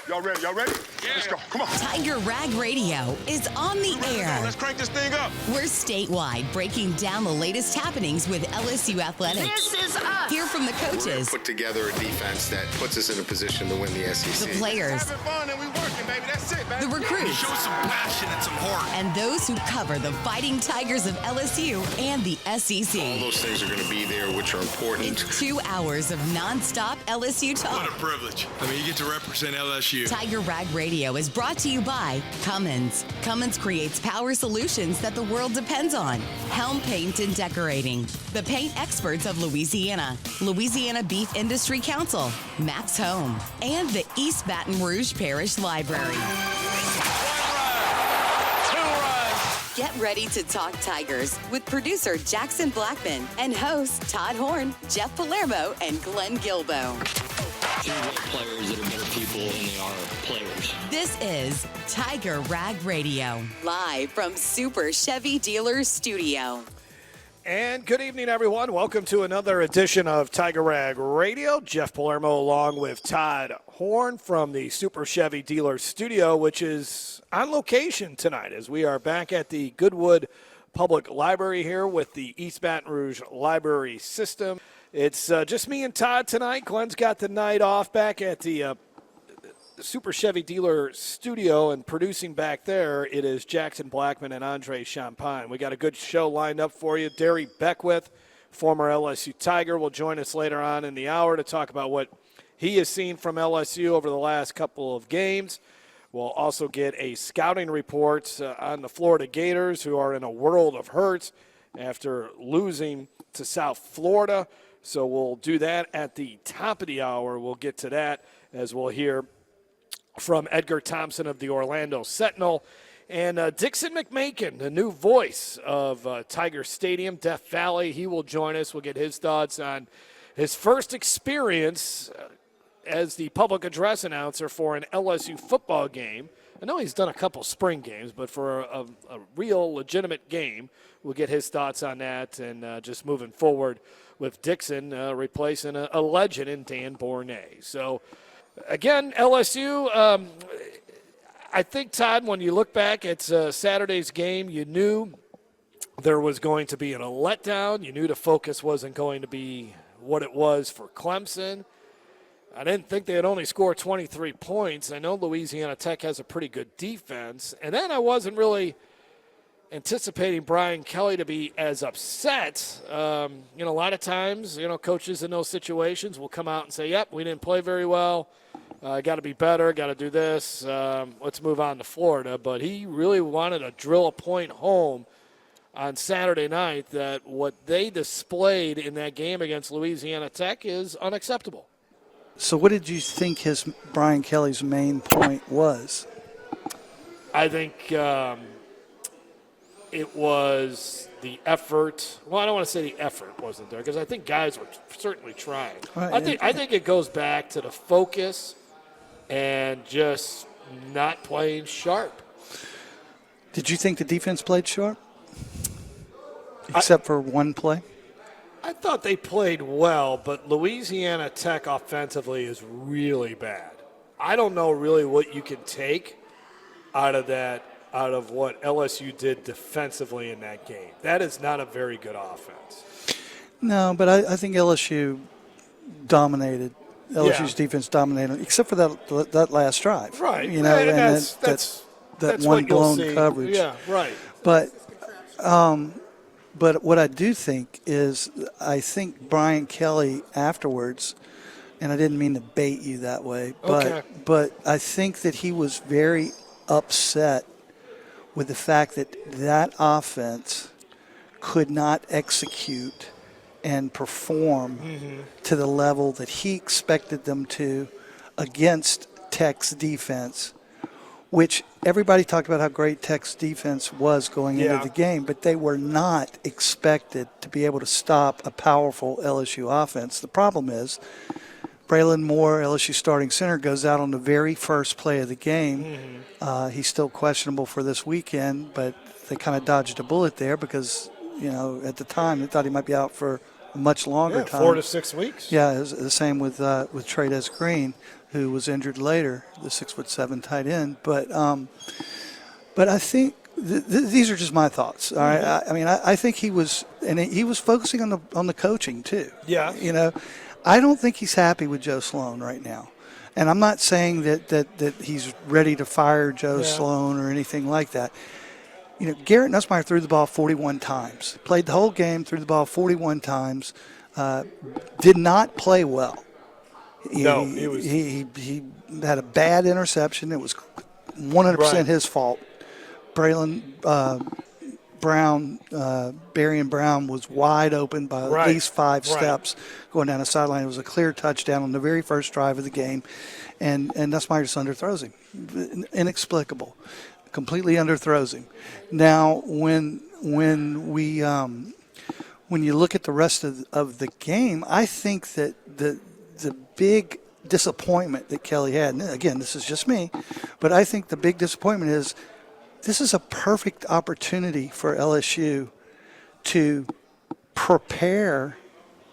Y'all ready? Y'all ready? Yeah. Let's go. Come on. Tiger Rag Radio is on the air. Let's crank this thing up. We're statewide, breaking down the latest happenings with LSU athletics. This is us. Hear from the coaches. Put together a defense that puts us in a position to win the SEC. The players. Having fun and we working, baby. That's it, baby. The recruits. Show some passion and some heart. And those who cover the Fighting Tigers of LSU and the SEC. All those things are going to be there, which are important. It's 2 hours of nonstop LSU talk. What a privilege. I mean, you get to represent LSU. Tiger Rag Radio is brought to you by Cummins. Cummins creates power solutions that the world depends on. Helm Paint and Decorating. The paint experts of Louisiana. Louisiana Beef Industry Council. Max Home. And the East Baton Rouge Parish Library. Get ready to talk Tigers with producer Jackson Blackman and hosts Todd Horne, Jeff Palermo, and Glenn Gilbo. They're players that are better people than they are players. This is Tiger Rag Radio, live from Super Chevy Dealers Studio. And good evening, everyone. Welcome to another edition of Tiger Rag Radio. Jeff Palermo along with Todd Horne from the Super Chevy Dealers Studio, which is on location tonight as we are back at the Goodwood Public Library here with the East Baton Rouge Library System. It's just me and Todd tonight. Glenn's got the night off back at the Super Chevy Dealer Studio, and producing back there, it is Jackson Blackman and Andre Champagne. We got a good show lined up for you. Derry Beckwith, former LSU Tiger, will join us later on in the hour to talk about what he has seen from LSU over the last couple of games. We'll also get a scouting report on the Florida Gators, who are in a world of hurt after losing to South Florida. So we'll do that at the top of the hour. We'll get to that as we'll hear from Edgar Thompson of the Orlando Sentinel. And Dixon McMakin, the new voice of Tiger Stadium, Death Valley, he will join us. We'll get his thoughts on his first experience as the public address announcer for an LSU football game. I know he's done a couple spring games, but for a real legitimate game, we'll get his thoughts on that and just moving forward with Dixon replacing a legend in Dan Borne. So, again, LSU, I think, Todd, when you look back at Saturday's game, you knew there was going to be a letdown. You knew the focus wasn't going to be what it was for Clemson. I didn't think they'd only score 23 points. I know Louisiana Tech has a pretty good defense. And then I wasn't really anticipating Brian Kelly to be as upset. A lot of times, coaches in those situations will come out and say, yep, we didn't play very well. Got to be better, got to do this. Let's move on to Florida. But he really wanted to drill a point home on Saturday night that what they displayed in that game against Louisiana Tech is unacceptable. So what did you think Brian Kelly's main point was? I think it was the effort. Well, I don't want to say the effort wasn't there because I think guys were certainly trying. Right, I think it goes back to the focus and just not playing sharp. Did you think the defense played sharp? Except for one play? I thought they played well, but Louisiana Tech offensively is really bad. I don't know really what you can take out of what LSU did defensively in that game. That is not a very good offense. No, but I think LSU dominated. LSU's defense dominated, except for that last drive. Right. That one blown coverage. Yeah, right. But what I do think is I think Brian Kelly afterwards, and I didn't mean to bait you that way, but I think that he was very upset with the fact that offense could not execute and perform to the level that he expected them to against Tech's defense, which everybody talked about how great Tech's defense was going into the game, but they were not expected to be able to stop a powerful LSU offense. The problem is Braylon Moore, LSU starting center, goes out on the very first play of the game. He's still questionable for this weekend, but they kind of dodged a bullet there because, at the time they thought he might be out for much longer time. 4 to 6 weeks. Yeah, it was the same with Trades Green, who was injured later, the 6'7" tight end. But I think these are just my thoughts. All right, I mean, I think he was focusing on the coaching too. Yeah, you know, I don't think he's happy with Joe Sloan right now, and I'm not saying that he's ready to fire Joe Sloan or anything like that. You know, Garrett Nussmeier threw the ball 41 times, played the whole game, threw the ball 41 times, did not play well. He had a bad interception. It was 100% his fault. Braylon Brown, Berrien Brown was wide open by at least 5 steps going down the sideline. It was a clear touchdown on the very first drive of the game, and Nussmeier just underthrows him. Inexplicable. Completely underthrows him. Now, when you look at the rest of the game, I think that the big disappointment that Kelly had, and again, this is just me, but I think the big disappointment is this is a perfect opportunity for LSU to prepare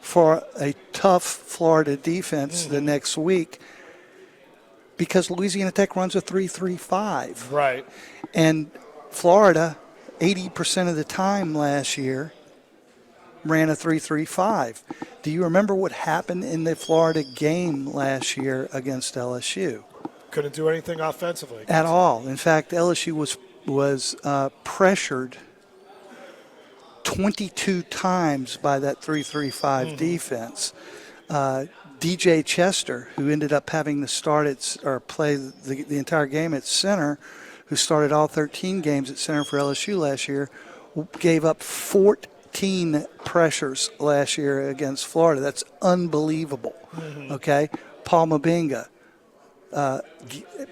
for a tough Florida defense the next week, because Louisiana Tech runs a 3-3-5. Right. And Florida, 80% of the time last year, ran a 3-3-5. Do you remember what happened in the Florida game last year against LSU? Couldn't do anything offensively. At all. In fact, LSU was pressured 22 times by that 3-3-5 defense. DJ Chester, who ended up having to play the entire game at center, who started all 13 games at center for LSU last year, gave up 14 pressures last year against Florida. That's unbelievable. Okay? Paul Mabinga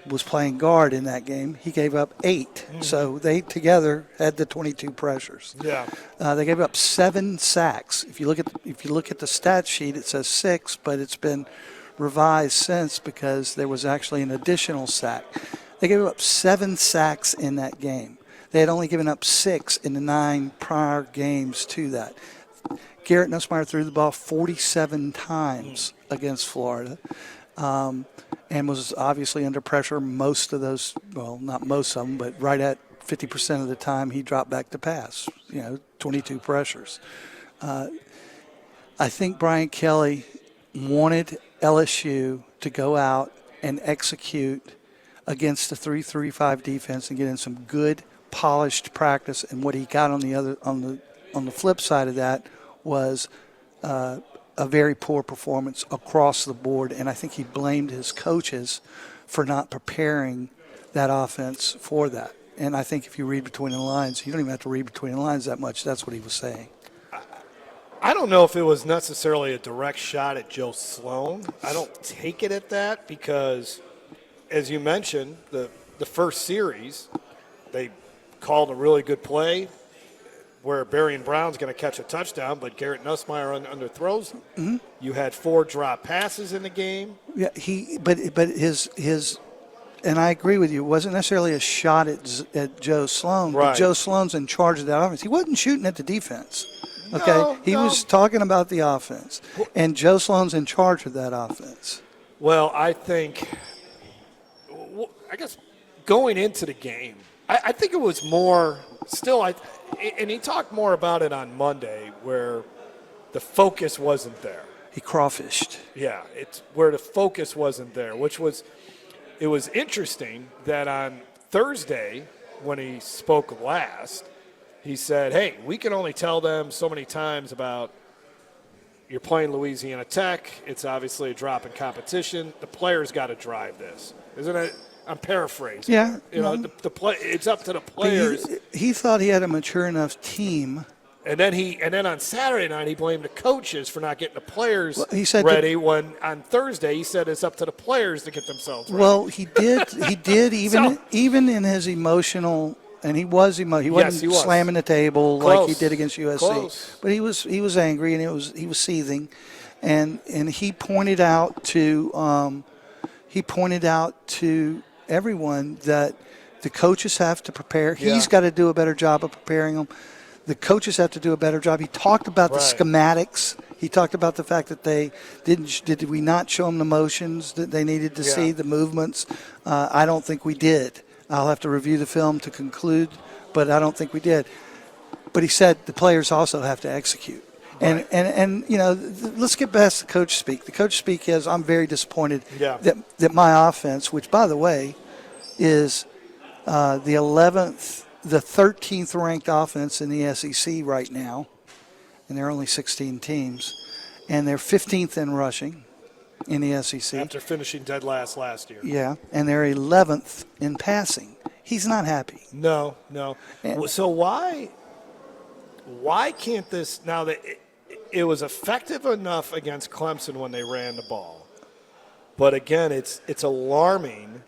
was playing guard in that game. He gave up 8. So they together had the 22 pressures. Yeah. They gave up 7 sacks. If you look at the stat sheet, it says 6, but it's been revised since because there was actually an additional sack. They gave up 7 sacks in that game. They had only given up 6 in the 9 prior games to that. Garrett Nussmeier threw the ball 47 times against Florida. And was obviously under pressure most of those, well, not most of them, but right at 50% of the time he dropped back to pass, 22 pressures. I think Brian Kelly wanted LSU to go out and execute against the 3-3-5 defense and get in some good, polished practice. And what he got on the flip side of that was a very poor performance across the board, and I think he blamed his coaches for not preparing that offense for that. And I think if you read between the lines, you don't even have to read between the lines that much. That's what he was saying. I don't know if it was necessarily a direct shot at Joe Sloan. I don't take it at that because, as you mentioned, the first series, they called a really good play where Berrien Brown's going to catch a touchdown, but Garrett Nussmeier underthrows him. You had 4 drop passes in the game. Yeah, but his and I agree with you. It wasn't necessarily a shot at Joe Sloan. Right. But Joe Sloan's in charge of that offense. He wasn't shooting at the defense. Okay, No. He was talking about the offense, and Joe Sloan's in charge of that offense. Well, I guess going into the game, I think it was more still. And he talked more about it on Monday, where the focus wasn't there. He crawfished. Yeah, it's where the focus wasn't there, it was interesting that on Thursday when he spoke last, he said, hey, we can only tell them so many times about you're playing Louisiana Tech. It's obviously a drop in competition. The players got to drive this. Isn't it? I'm paraphrasing. Yeah. It's up to the players. He thought he had a mature enough team. And then on Saturday night he blamed the coaches for not getting the players ready. When on Thursday he said it's up to the players to get themselves ready. Well, he did even in his emotional, and he wasn't slamming the table like he did against USC. Close. But he was angry and he was seething, and he pointed out to everyone that the coaches have to prepare. He's got to do a better job of preparing them. The coaches have to do a better job. He talked about the schematics. He talked about the fact that they did we not show them the motions that they needed to see, the movements. I don't think we did. I'll have to review the film to conclude, but I don't think we did. But he said the players also have to execute. Right. And you know, let's get past the coach speak. The coach speak is, I'm very disappointed that my offense, which, by the way, is the 13th ranked offense in the SEC right now, and there are only 16 teams, and they're 15th in rushing in the SEC. After finishing dead last year. Yeah, and they're 11th in passing. He's not happy. No. So why can't this, now that it was effective enough against Clemson when they ran the ball, but again, it's alarming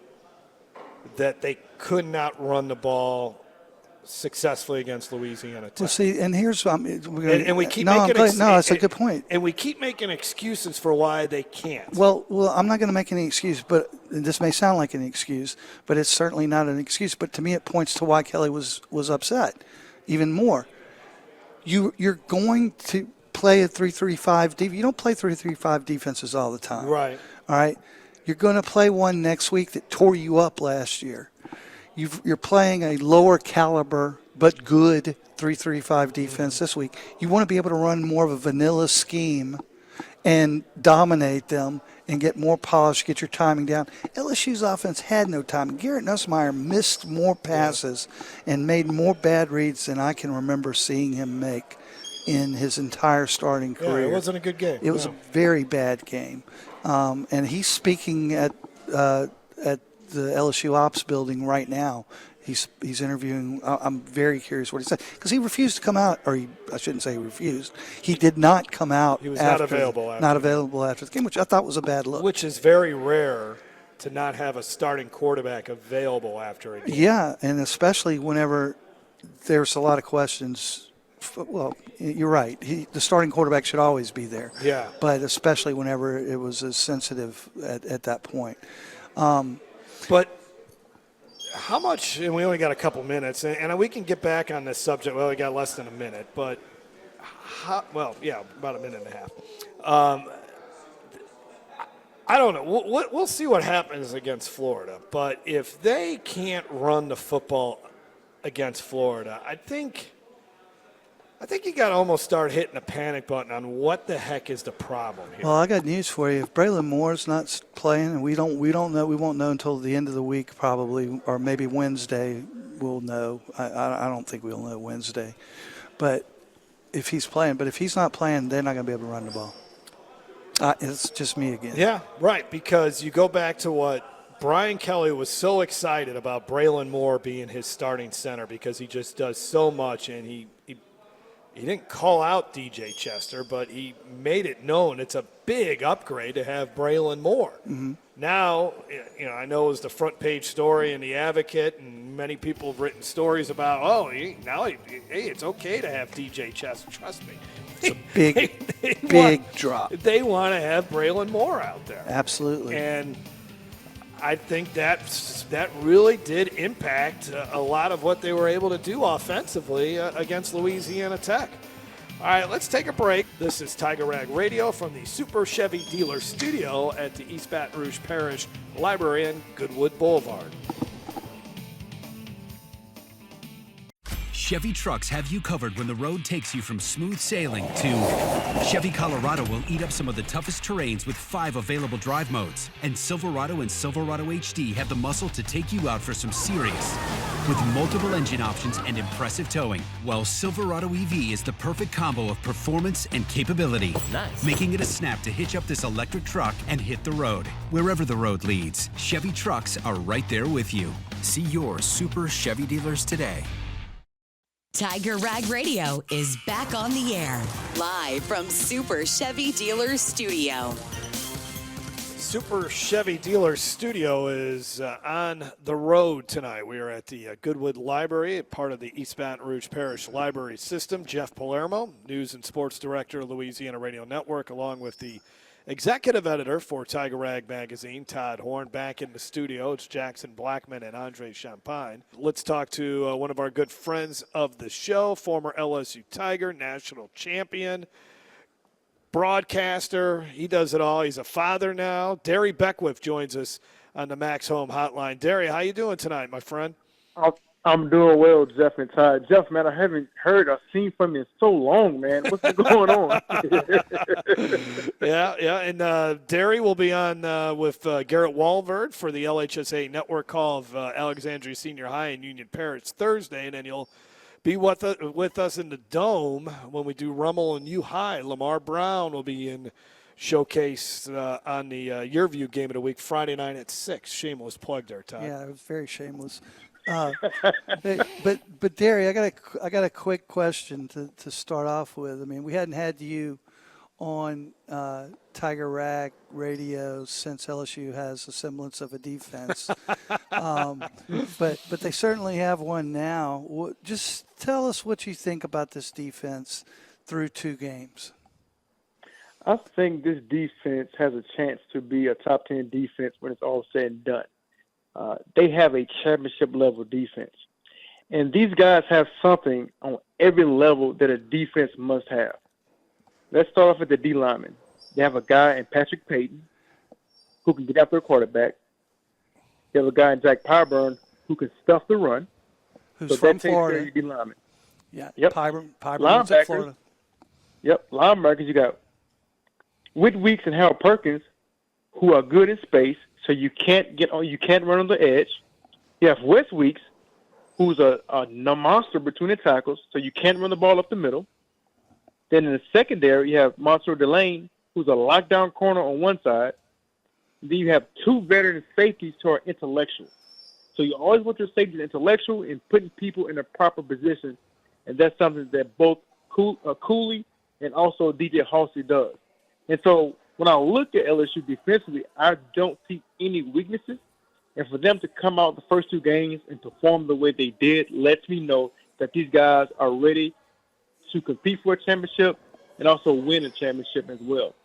that they could not run the ball successful against Louisiana Tech. Well, see, and here's and we keep making that's a good point. And we keep making excuses for why they can't. Well, I'm not going to make any excuse, but this may sound like an excuse, but it's certainly not an excuse. But to me, it points to why Kelly was upset even more. You're going to play a 3-3-5 defense. You don't play 3-3-5 defenses all the time. Right. All right. You're going to play one next week that tore you up last year. You're playing a lower caliber but good 3-3-5 defense this week. You want to be able to run more of a vanilla scheme and dominate them and get more polish, get your timing down. LSU's offense had no time. Garrett Nussmeier missed more passes and made more bad reads than I can remember seeing him make in his entire starting career. Yeah, it wasn't a good game. It was a very bad game. And he's speaking at the LSU Ops building right now. He's interviewing. I'm very curious what he said, because he refused to come out, or I shouldn't say he refused. He did not come out. He was not available after the game, which I thought was a bad look. Which is very rare to not have a starting quarterback available after a game. Yeah, and especially whenever there's a lot of questions. Well, you're right. The starting quarterback should always be there. Yeah. But especially whenever it was as sensitive at that point. But how much, and we only got a couple minutes, and we can get back on this subject. Well, we got less than a minute, but about a minute and a half. I don't know. We'll see what happens against Florida. But if they can't run the football against Florida, I think you got to almost start hitting the panic button on what the heck is the problem here. Well, I got news for you. If Braylon Moore's not playing, and we don't know, we won't know until the end of the week probably, or maybe Wednesday we'll know. I don't think we'll know Wednesday. But if he's playing, if he's not playing, they're not going to be able to run the ball. It's just me again. Yeah, right, because you go back to what Brian Kelly was so excited about Braylon Moore being his starting center, because he just does so much, and he didn't call out DJ Chester, but he made it known it's a big upgrade to have Braylon Moore. Mm-hmm. Now, I know it was the front page story in The Advocate, and many people have written stories about, it's okay to have DJ Chester. Trust me. It's a big drop. They want to have Braylon Moore out there. Absolutely. And I think that really did impact a lot of what they were able to do offensively against Louisiana Tech. All right, let's take a break. This is Tiger Rag Radio from the Super Chevy Dealer Studio at the East Baton Rouge Parish Library and Goodwood Boulevard. Chevy trucks have you covered when the road takes you from smooth sailing to Chevy Colorado will eat up some of the toughest terrains with 5 available drive modes. And Silverado and Silverado HD have the muscle to take you out for some serious. With multiple engine options and impressive towing, while Silverado EV is the perfect combo of performance and capability. Nice. Making it a snap to hitch up this electric truck and hit the road. Wherever the road leads, Chevy trucks are right there with you. See your Super Chevy dealers today. Tiger Rag Radio is back on the air, live from Super Chevy Dealer Studio. Super Chevy Dealer Studio is on the road tonight. We are at the Goodwood Library, part of the East Baton Rouge Parish Library System. Jeff Palermo, News and Sports Director of Louisiana Radio Network, along with the executive editor for Tiger Rag Magazine, Todd Horne, back in the studio. It's Jackson Blackman and Andre Champagne. Let's talk to one of our good friends of the show, former LSU Tiger, national champion, broadcaster. He does it all. He's a father now. Derry Beckwith joins us on the Max Home Hotline. Derry, how you doing tonight, my friend? I'm doing well, Jeff and Todd. Jeff, man, I haven't heard or seen from you in so long, man. What's been going on? Yeah. And Derry will be on with Garrett Walverd for the LHSA network call of Alexandria Senior High and Union Parish Thursday, and then you'll be with us in the Dome when we do Rummel and U High. Lamar Brown will be in showcase on the Yearview game of the week Friday night at 6. Shameless plug there, Todd. Yeah, it was very shameless. But Derry, I got a quick question to start off with. I mean, we hadn't had you on Tiger Rag Radio since LSU has a semblance of a defense, but they certainly have one now. Just tell us what you think about this defense through 2 games. I think this defense has a chance to be a top 10 defense when it's all said and done. They have a championship-level defense. And these guys have something on every level that a defense must have. Let's start off with the D lineman. They have a guy in Patrick Payton who can get after a quarterback. They have a guy in Jack Pyburn who can stuff the run. Who's from Florida. Care of your D lineman. Yeah, yep. Pyburn's at Florida. Yep, linebackers, you got Whit Weeks and Harold Perkins who are good in space, so you can't run on the edge. You have Wes Weeks, who's a monster between the tackles, so you can't run the ball up the middle. Then in the secondary, you have Montrell Delane, who's a lockdown corner on one side. Then you have 2 veteran safeties who are intellectual. So you always want your safeties intellectual and putting people in a proper position, and that's something that both Cooley and also DJ Halsey does. And so when I look at LSU defensively, I don't see any weaknesses. And for them to come out the first 2 games and perform the way they did lets me know that these guys are ready to compete for a championship and also win a championship as well.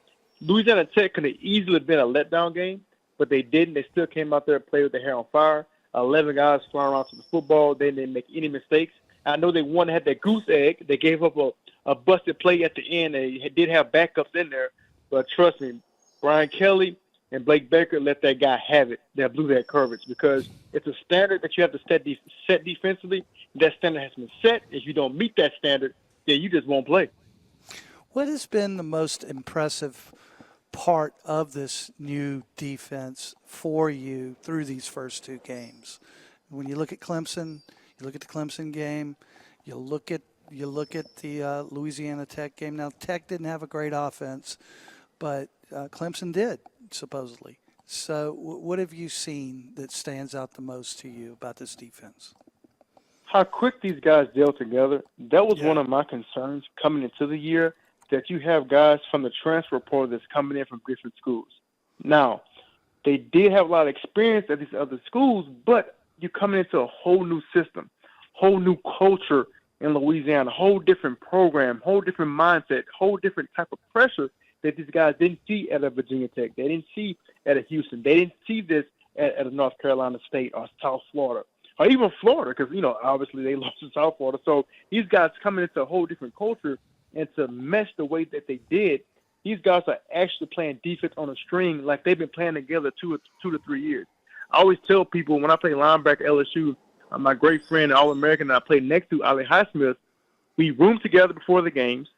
Louisiana Tech could have easily been a letdown game, but they didn't. They still came out there and played with their hair on fire. 11 guys flying around to the football. They didn't make any mistakes. I know they wanted to have that goose egg. They gave up a busted play at the end. They did have backups in there. But trust me, Brian Kelly and Blake Baker let that guy have it. That blew that coverage because it's a standard that you have to set defensively. That standard has been set. If you don't meet that standard, then you just won't play. What has been the most impressive part of this new defense for you through these first 2 games? When you look at Clemson, you look at the Clemson game, you look at the Louisiana Tech game. Now, Tech didn't have a great offense, but Clemson did, supposedly. So what have you seen that stands out the most to you about this defense? How quick these guys deal together. That was one of my concerns coming into the year, that you have guys from the transfer portal that's coming in from different schools. Now, they did have a lot of experience at these other schools, but you're coming into a whole new system, whole new culture in Louisiana, whole different program, whole different mindset, whole different type of pressure that these guys didn't see at a Virginia Tech. They didn't see at a Houston. They didn't see this at a North Carolina State or South Florida or even Florida because, obviously they lost to South Florida. So these guys coming into a whole different culture, and to mesh the way that they did, these guys are actually playing defense on a string like they've been playing together 2 to 3 years. I always tell people when I play linebacker at LSU, my great friend, All-American that I played next to, Ali Highsmith, we roomed together before the games.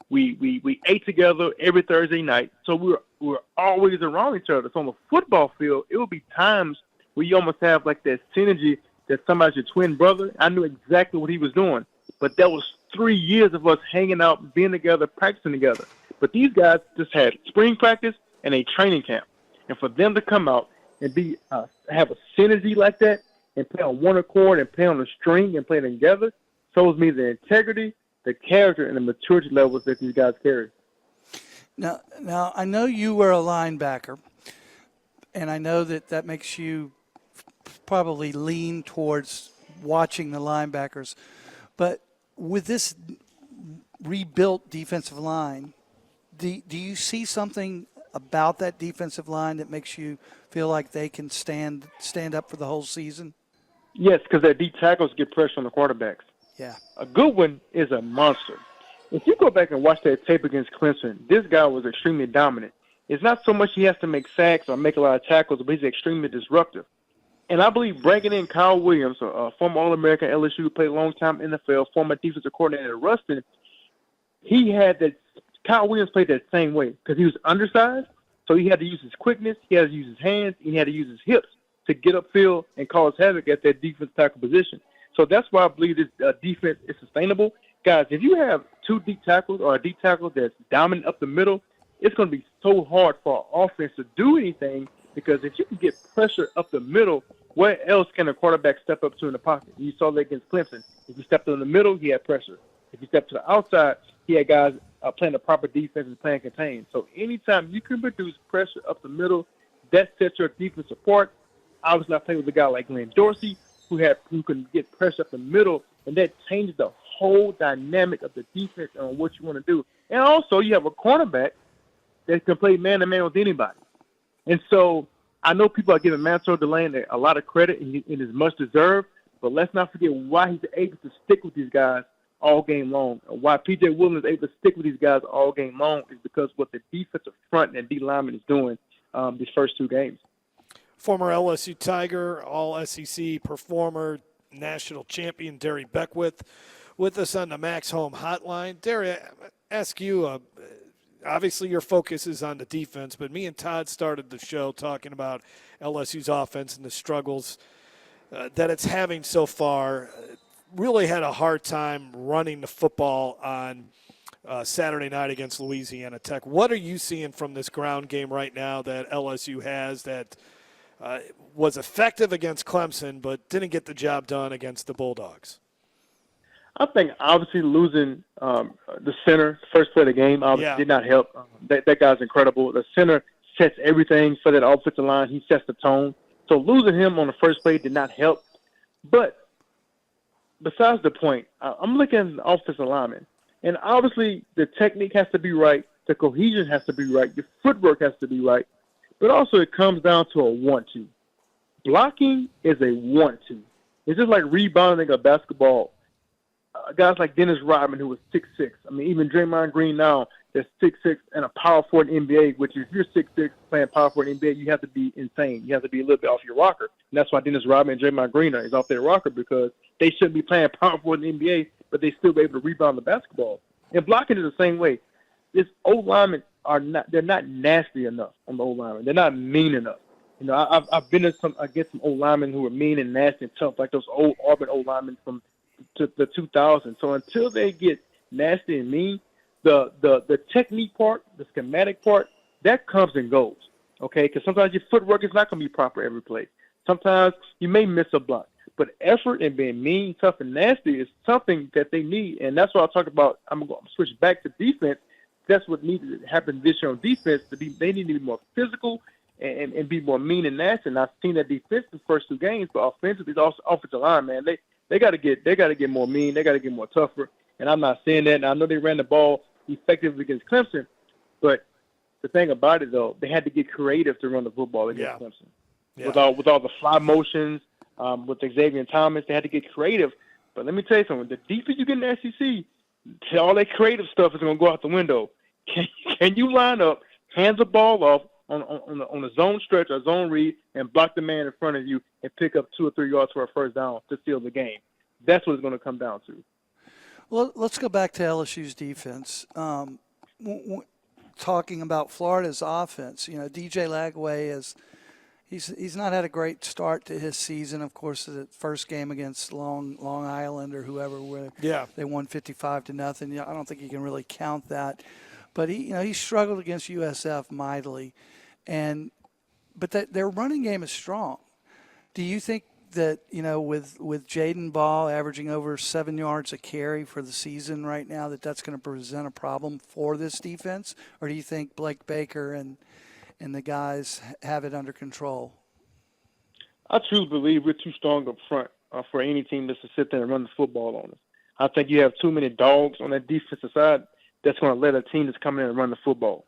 We ate together every Thursday night. So we were always around each other. So on the football field, it would be times where you almost have like that synergy that somebody's your twin brother. I knew exactly what he was doing. But that was 3 years of us hanging out, being together, practicing together. But these guys just had spring practice and a training camp. And for them to come out and be have a synergy like that and play on one accord and play on a string and play together shows me the integrity, the character, and the maturity levels that these guys carry. Now I know you were a linebacker, and I know that makes you probably lean towards watching the linebackers. But with this rebuilt defensive line, do you see something about that defensive line that makes you feel like they can stand up for the whole season? Yes, because their deep tackles get pressure on the quarterbacks. Yeah. A good one is a monster. If you go back and watch that tape against Clemson, this guy was extremely dominant. It's not so much he has to make sacks or make a lot of tackles, but he's extremely disruptive. And I believe bringing in Kyle Williams, a former All-American LSU, played a long time in the NFL, former defensive coordinator at Ruston, he had that. Kyle Williams played that same way because he was undersized, so he had to use his quickness, he had to use his hands, and he had to use his hips to get upfield and cause havoc at that defense tackle position. So that's why I believe this defense is sustainable. Guys, if you have two deep tackles or a deep tackle that's dominant up the middle, it's going to be so hard for our offense to do anything because if you can get pressure up the middle, where else can a quarterback step up to in the pocket? You saw that against Clemson. If you stepped in the middle, he had pressure. If you stepped to the outside, he had guys playing the proper defense and playing contained. So anytime you can produce pressure up the middle, that sets your defense apart. Obviously, I played with a guy like Glenn Dorsey who can get pressure up the middle, and that changes the whole dynamic of the defense on what you want to do. And also, you have a cornerback that can play man-to-man with anybody. And so I know people are giving Mansour Delaney a lot of credit, and it is much deserved, but let's not forget why he's able to stick with these guys all game long. And why P.J. Williams is able to stick with these guys all game long is because what the defensive front and D lineman is doing these first two games. Former LSU Tiger, All SEC performer, national champion Derry Beckwith with us on the Max Home Hotline. Derry, I ask you, obviously your focus is on the defense, but me and Todd started the show talking about LSU's offense and the struggles that it's having so far. Really had a hard time running the football on Saturday night against Louisiana Tech. What are you seeing from this ground game right now that LSU has that was effective against Clemson but didn't get the job done against the Bulldogs? I think obviously losing the center first play of the game obviously did not help. That guy's incredible. The center sets everything for that offensive line. He sets the tone. So losing him on the first play did not help. But besides the point, I'm looking at the offensive lineman. And obviously the technique has to be right. The cohesion has to be right. Your footwork has to be right. But also it comes down to a 1-2. Blocking is a 1-2. It's just like rebounding a basketball. Guys like Dennis Rodman, who was 6'6". I mean, even Draymond Green now, that's 6'6" and a power forward in the NBA, which if you're 6'6" playing power forward in the NBA, you have to be insane. You have to be a little bit off your rocker. And that's why Dennis Rodman and Draymond Green is off their rocker because they shouldn't be playing power forward in the NBA, but they still be able to rebound the basketball. And blocking is the same way. This O-linemen they're not nasty enough on the O-linemen. They're not mean enough. You know, I've been against some O-linemen who are mean and nasty and tough, like those old Auburn O-linemen from the 2000s. So until they get nasty and mean, the technique part, the schematic part, that comes and goes, okay? Because sometimes your footwork is not going to be proper every play. Sometimes you may miss a block. But effort and being mean, tough, and nasty is something that they need. And that's what I talk about. I'm going to switch back to defense. That's what needs to happen this year on defense. They need to be more physical and be more mean and nasty. And I've seen that defense the first two games, but offensively, it's also offensive line, man. They got to get more mean. They got to get more tougher. And I'm not saying that. And I know they ran the ball effectively against Clemson, but the thing about it though, they had to get creative to run the football against Clemson. Yeah. With all the fly motions, with Xavier Thomas, they had to get creative. But let me tell you something: the defense you get in the SEC, all that creative stuff is going to go out the window. Can you line up, hands the ball off on a zone stretch or zone read, and block the man in front of you and pick up 2 or 3 yards for a first down to seal the game? That's what it's going to come down to. Well, let's go back to LSU's defense. Talking about Florida's offense, you know, DJ Lagway is he's not had a great start to his season. Of course, the first game against Long Island or whoever, where they won 55-0. I don't think you can really count that. But he struggled against USF mightily, but their running game is strong. Do you think that with Jaden Ball averaging over 7 yards a carry for the season right now, that's going to present a problem for this defense, or do you think Blake Baker and the guys have it under control? I truly believe we're too strong up front for any team just to sit there and run the football on us. I think you have too many dogs on that defensive side that's going to let a team that's coming in and run the football.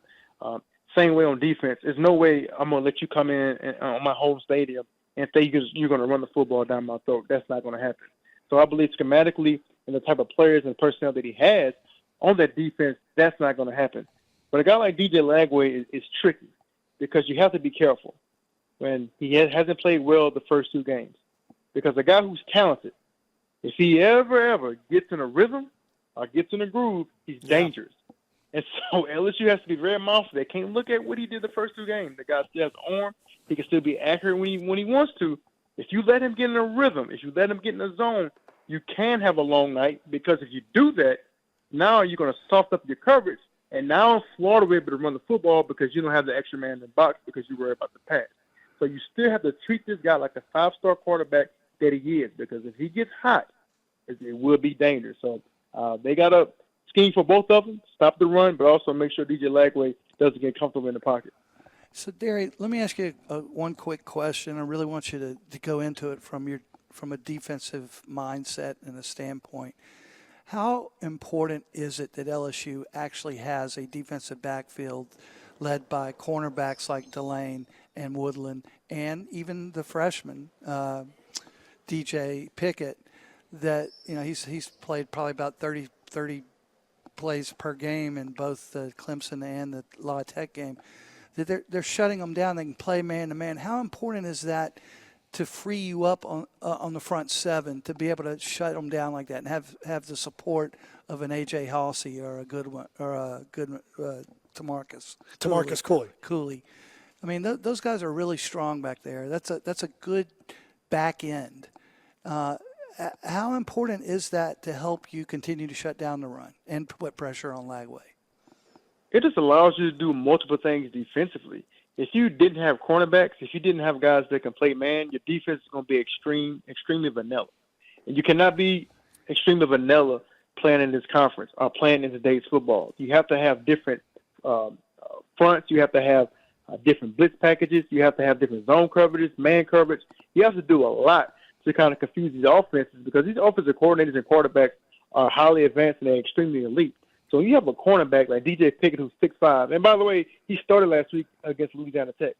Same way on defense. There's no way I'm going to let you come in on my home stadium and think you're going to run the football down my throat. That's not going to happen. So I believe schematically and the type of players and personnel that he has on that defense, that's not going to happen. But a guy like DJ Lagway is tricky because you have to be careful when he hasn't played well the first 2 games. Because a guy who's talented, if he ever gets in a rhythm or gets in a groove, he's dangerous. And so LSU has to be very mindful. They can't look at what he did the first 2 games. The guy still has arm. He can still be accurate when he wants to. If you let him get in a rhythm, if you let him get in a zone, you can have a long night, because if you do that, now you're going to soft up your coverage, and now Florida will be able to run the football because you don't have the extra man in the box because you worry about the pass. So you still have to treat this guy like a 5-star quarterback that he is, because if he gets hot, it will be dangerous. So they got to scheme for both of them, stop the run, but also make sure DJ Lagway doesn't get comfortable in the pocket. So, Derry, let me ask you one quick question. I really want you to go into it from a defensive mindset and a standpoint. How important is it that LSU actually has a defensive backfield led by cornerbacks like Delane and Woodland, and even the freshman, DJ Pickett, that, you know, he's played probably about 30 plays per game in both the Clemson and the La Tech game, that they're shutting them down. They can play man-to-man. How important is that to free you up on the front 7 to be able to shut them down like that and have the support of an A.J. Halsey or a good one, or a good Tamarcus Cooley. I mean, those guys are really strong back there. That's a good back end. How important is that to help you continue to shut down the run and put pressure on Lagway? It just allows you to do multiple things defensively. If you didn't have cornerbacks, if you didn't have guys that can play man, your defense is going to be extremely vanilla. And you cannot be extremely vanilla playing in this conference or playing in today's football. You have to have different fronts. You have to have different blitz packages. You have to have different zone coverages, man coverage. You have to do a lot to kind of confuse these offenses, because these offensive coordinators and quarterbacks are highly advanced and they're extremely elite. So when you have a cornerback like DJ Pickett, who's 6'5", and by the way, he started last week against Louisiana Tech.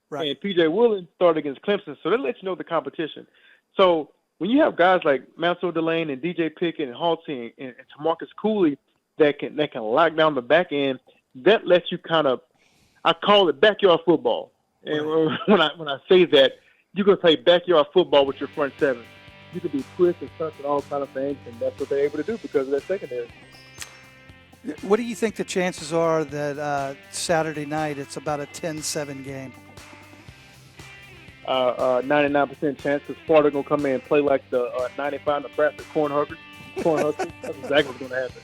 Right. And P.J. Willen started against Clemson, so that lets you know the competition. So when you have guys like Mansell Delane and DJ Pickett and Halsey and Tamarcus Cooley that can lock down the back end, that lets you kind of, I call it backyard football. And when I say that, you can play backyard football with your front 7. You can be quick and touch and all kind of things, and that's what they're able to do because of that secondary. What do you think the chances are that Saturday night it's about a 10-7 game? 99% chance, because Florida going to come in and play like the 95 Nebraska Cornhuskers. That's exactly what's going to happen.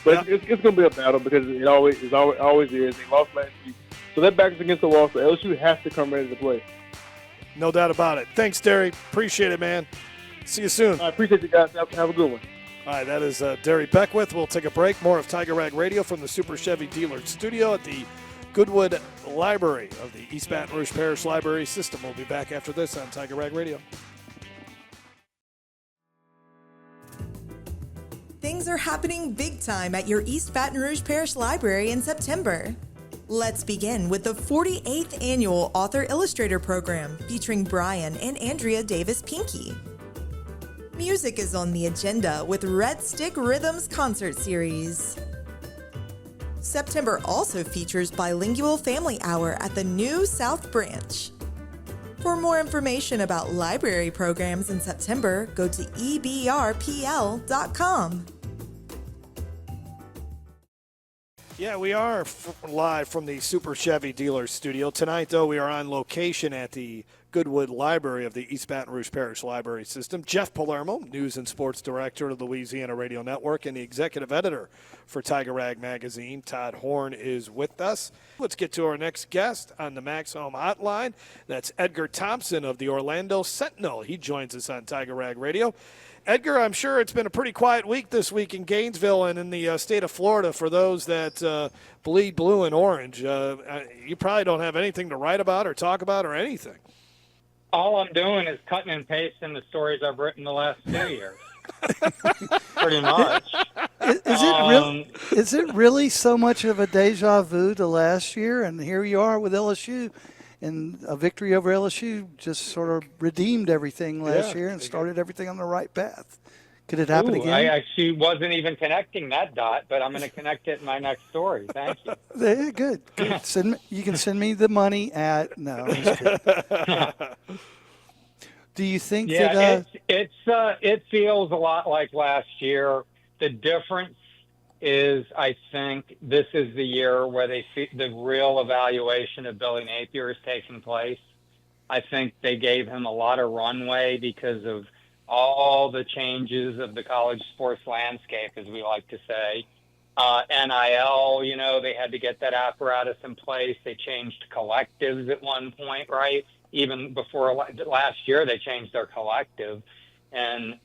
But it's going to be a battle, because it always is. They lost last week. So that back is against the wall, so LSU has to come ready to play. No doubt about it. Thanks, Derry. Appreciate it, man. See you soon. I appreciate you guys. Have a good one. All right, that is Derry Beckwith. We'll take a break. More of Tiger Rag Radio from the Super Chevy Dealer Studio at the Goodwood Library of the East Baton Rouge Parish Library System. We'll be back after this on Tiger Rag Radio. Things are happening big time at your East Baton Rouge Parish Library in September. Let's begin with the 48th Annual Author-Illustrator Program featuring Brian and Andrea Davis Pinkey. Music is on the agenda with Red Stick Rhythms Concert Series. September also features Bilingual Family Hour at the new South Branch. For more information about library programs in September, go to ebrpl.com. Yeah, we are live from the Super Chevy Dealer Studio. Tonight, though, we are on location at the Goodwood Library of the East Baton Rouge Parish Library System. Jeff Palermo, News and Sports Director of the Louisiana Radio Network and the Executive Editor for Tiger Rag Magazine, Todd Horne, is with us. Let's get to our next guest on the Max Home Hotline. That's Edgar Thompson of the Orlando Sentinel. He joins us on Tiger Rag Radio. Edgar, I'm sure it's been a pretty quiet week this week in Gainesville and in the state of Florida for those that bleed blue and orange. You probably don't have anything to write about or talk about or anything. All I'm doing is cutting and pasting the stories I've written the last 2 years. Pretty much. Is it really so much of a deja vu to last year? And here you are with LSU, and a victory over LSU just sort of redeemed everything last year and started everything on the right path. Could it happen again? I actually wasn't even connecting that dot, but I'm going to connect it in my next story. Thank you. Yeah, good. You can send me the money at no. I'm just kidding. Do you think that? It feels a lot like last year. The difference is, I think this is the year where the real evaluation of Billy Napier is taking place. I think they gave him a lot of runway because of all the changes of the college sports landscape, as we like to say. NIL, they had to get that apparatus in place. They changed collectives at one point, right? Even before last year, they changed their collective. And